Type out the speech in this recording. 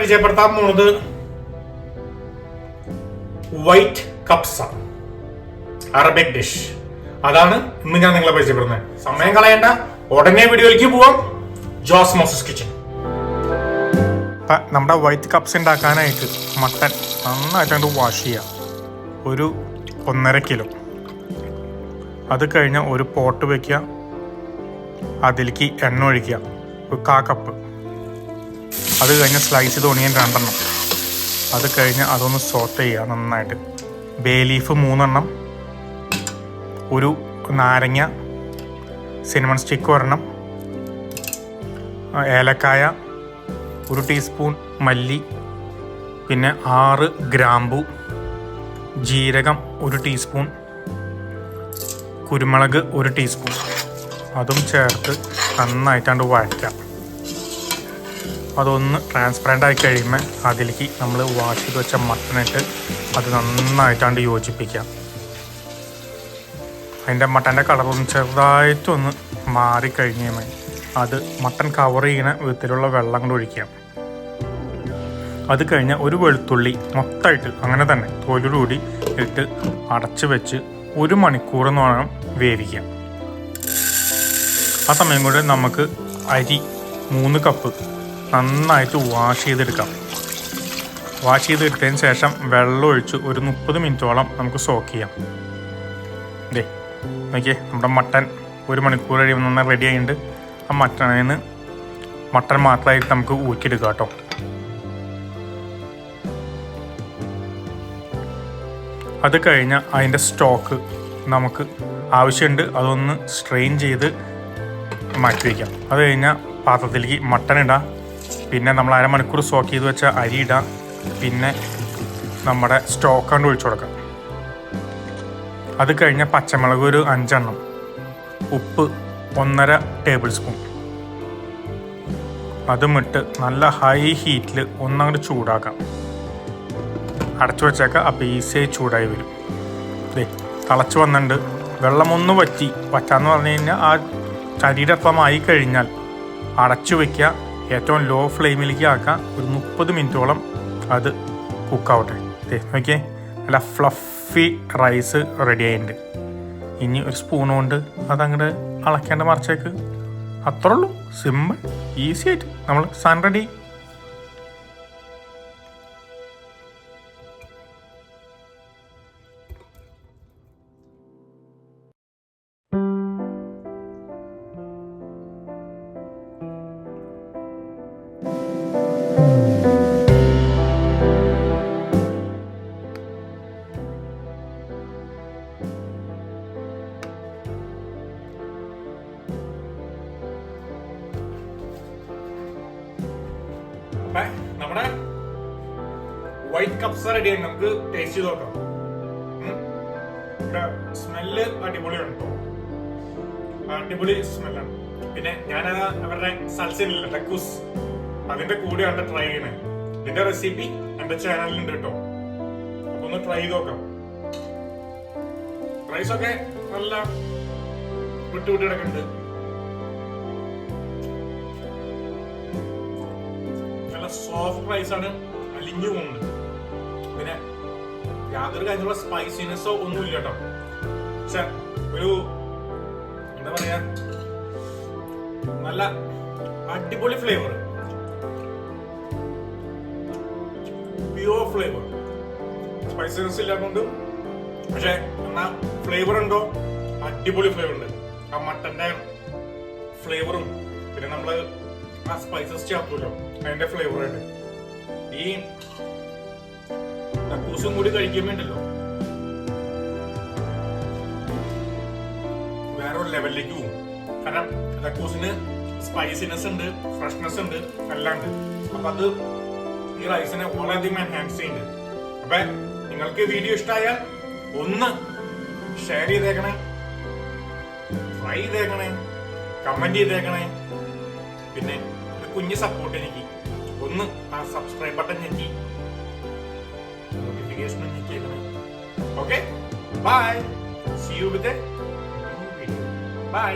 പരിചയപ്പെടുത്താൻ പോകുന്നത് വൈറ്റ് കപ്സ, Arabic dish. അതാണ് ഇന്ന് ഞാൻ നിങ്ങളെ പരിചയപ്പെടുന്നത്. സമയം കളയണ്ട, ഉടനെ വീഡിയോയിലേക്ക് പോവാം. ജോസ് മോസസ് കിച്ചൺ. നമ്മുടെ വൈറ്റ് കപ്സ് ഉണ്ടാക്കാനായിട്ട് മട്ടൻ നന്നായിട്ട് വാഷ് ചെയ്യുക. ഒരു 1.5 കിലോ. അത് കഴിഞ്ഞ് ഒരു പോട്ട് വയ്ക്കുക, അതിലേക്ക് എണ്ണ ഒഴിക്കുക, ഒരു 1/4 കപ്പ്. അത് കഴിഞ്ഞ് സ്ലൈസ് ചെയ്ത് ഓണിയൻ 2 എണ്ണം. അത് കഴിഞ്ഞ് അതൊന്ന് സോട്ട് ചെയ്യുക നന്നായിട്ട്. ബേ ലീഫ് 3 എണ്ണം, ഒരു നാരങ്ങ, സിനമൺ സ്റ്റിക്ക് 1 എണ്ണം, ഏലക്കായ, 1 ടീസ്പൂൺ മല്ലി, പിന്നെ 6 ഗ്രാമ്പു, ജീരകം 1 ടീസ്പൂൺ, കുരുമുളക് 1 ടീസ്പൂൺ. അതും ചേർത്ത് നന്നായിട്ടാണ്ട് വഴറ്റാം. അതൊന്ന് ട്രാൻസ്പെറൻ്റ് ആയി കഴിയുമ്പോൾ അതിലേക്ക് നമ്മൾ വാഷ് ചെയ്ത് വെച്ച മട്ടനിട്ട് അത് നന്നായിട്ടാണ്ട് യോജിപ്പിക്കാം. അതിൻ്റെ മട്ടൻ്റെ കളറൊന്ന് ചെറുതായിട്ടൊന്ന് മാറിക്കഴിഞ്ഞാൽ അത് മട്ടൻ കവർ ചെയ്യുന്ന വിധത്തിലുള്ള വെള്ളം കൊണ്ട് ഒഴിക്കാം. അത് കഴിഞ്ഞ് ഒരു വെളുത്തുള്ളി മൊത്തമായിട്ട് അങ്ങനെ തന്നെ തോലോടുകൂടി ഇട്ട് അടച്ച് വെച്ച് 1 മണിക്കൂർ വേണം വേവിക്കാം. ആ സമയം കൊണ്ട് നമുക്ക് അരി 3 കപ്പ് നന്നായിട്ട് വാഷ് ചെയ്തെടുക്കാം. വാഷ് ചെയ്തെടുത്തതിന് ശേഷം വെള്ളം ഒഴിച്ച് ഒരു 30 മിനിറ്റോളം നമുക്ക് സോക്ക് ചെയ്യാം. ഇതേ നോക്കിയേ, നമ്മുടെ മട്ടൻ 1 മണിക്കൂർ കഴിയുമ്പോൾ നന്നായി റെഡി ആയിട്ടുണ്ട്. ആ മട്ടൻ മാത്രമായിട്ട് നമുക്ക് ഊറ്റിയെടുക്കാം കേട്ടോ. അത് കഴിഞ്ഞ് അതിൻ്റെ സ്റ്റോക്ക് നമുക്ക് ആവശ്യമുണ്ട്, അതൊന്ന് സ്ട്രെയിൻ ചെയ്ത് മാറ്റി വയ്ക്കാം. അത് കഴിഞ്ഞാൽ പാത്രത്തിലേക്ക് മട്ടൻ ഇടാം, പിന്നെ നമ്മൾ 1/2 മണിക്കൂർ സോക്ക് ചെയ്ത് വെച്ച അരി ഇടാം, പിന്നെ നമ്മുടെ സ്റ്റോക്ക് കൊണ്ട് ഒഴിച്ചു കൊടുക്കാം. അത് കഴിഞ്ഞ് പച്ചമുളക് ഒരു 5 എണ്ണം, ഉപ്പ് 1.5 ടേബിൾ സ്പൂൺ, അതും ഇട്ട് നല്ല ഹൈ ഹീറ്റിൽ ഒന്നങ്ങോട്ട് ചൂടാക്കാം. അടച്ചു വെച്ചേക്കാം. അപ്പോൾ ഈസിയായി ചൂടായി വരും. തിളച്ച് വന്നിട്ടുണ്ട്. വെള്ളമൊന്ന് വറ്റാന്ന് പറഞ്ഞു കഴിഞ്ഞാൽ ആ ശരീരത്വമായി കഴിഞ്ഞാൽ അടച്ചു വയ്ക്കുക. ഏറ്റവും ലോ ഫ്ലെയിമിലേക്ക് ആക്കുക. ഒരു 30 മിനിറ്റോളം അത് കുക്കാവട്ടെ. നോക്കിയേ, നല്ല ഫ്ലഫി റൈസ് റെഡി ആയിട്ടുണ്ട്. ഇനി ഒരു സ്പൂൺ കൊണ്ട് അതങ്ങോട്ട് അളക്കേണ്ട മറിച്ചേക്ക്. അത്രേ ഉള്ളൂ, സിമ്പിൾ, ഈസി ആയിട്ട് നമ്മൾ സാധനം റെഡി. നമ്മുടെ വൈറ്റ് കപ്സ റെഡിയായി. നമുക്ക് ടേസ്റ്റ് ചെയ്ത് നോക്കാം. സ്മെല്ല് അടിപൊളിയാണ് കേട്ടോ, അടിപൊളി സ്മെല്ലാണ്. പിന്നെ ഞാനത് അവരുടെ സൽസയിലില്ല ടക്കൂസ്, അതിന്റെ കൂടെയാണ് ട്രൈ ചെയ്യണേ. ഇതിന്റെ റെസിപ്പി എന്റെ ചാനലിലുണ്ട് കേട്ടോ, അപ്പൊ ഒന്ന് ട്രൈ ചെയ്ത് നോക്കാം. റൈസൊക്കെ നല്ല വിട്ട് കിടക്കുന്നുണ്ട്. സോഫ്റ്റ് റൈസ് ആണ്, അലിഞ്ഞു പോകുന്നുണ്ട്. പിന്നെ യാതൊരു കാര്യമുള്ള സ്പൈസിനെസ്സോ ഒന്നുമില്ല കേട്ടോ. പക്ഷെ ഒരു എന്താ പറയാ, നല്ല അടിപൊളി ഫ്ലേവർ, പ്യുവർ ഫ്ലേവർ. സ്പൈസിനെസ് ഇല്ലാത്തതുകൊണ്ട്, പക്ഷെ എന്നാ ഫ്ലേവർ ഉണ്ടോ, അടിപൊളി ഫ്ലേവർ ഉണ്ട്. ആ മട്ടന്റെ ഫ്ലേവറും പിന്നെ നമ്മള് ആ സ്പൈസസ് ചേർത്തുമല്ലോ, അതിന്റെ ഫ്ലേവറായിട്ട് ഈ ടക്കൂസും കൂടി കഴിക്കുമ്പോണ്ടല്ലോ വേറൊരു ലെവലിലേക്ക് പോകും. കാരണം ടക്കൂസിന് സ്പൈസിനെസ് ഉണ്ട്, ഫ്രഷ്നെസ് ഉണ്ട്, എല്ലാം ഉണ്ട്. അപ്പൊ അത് ഈ റൈസിനെ വളരെയധികം എൻഹാൻസ് ചെയ്യുന്നുണ്ട്. അപ്പൊ നിങ്ങൾക്ക് വീഡിയോ ഇഷ്ടമായാൽ ഒന്ന് ഷെയർ ചെയ്തേക്കണേ, ട്രൈ ചെയ്തേക്കണേ, കമന്റ് ചെയ്തേക്കണേ. പിന്നെ ഒരു കുഞ്ഞ് സപ്പോർട്ട് എനിക്ക് ഒന്ന് ആ സബ്സ്ക്രൈബ് ബട്ടൺ ഞെക്കി നോട്ടിഫിക്കേഷൻ ഞെക്കിയേക്കണേ. Okay, bye, see you with a new video. By.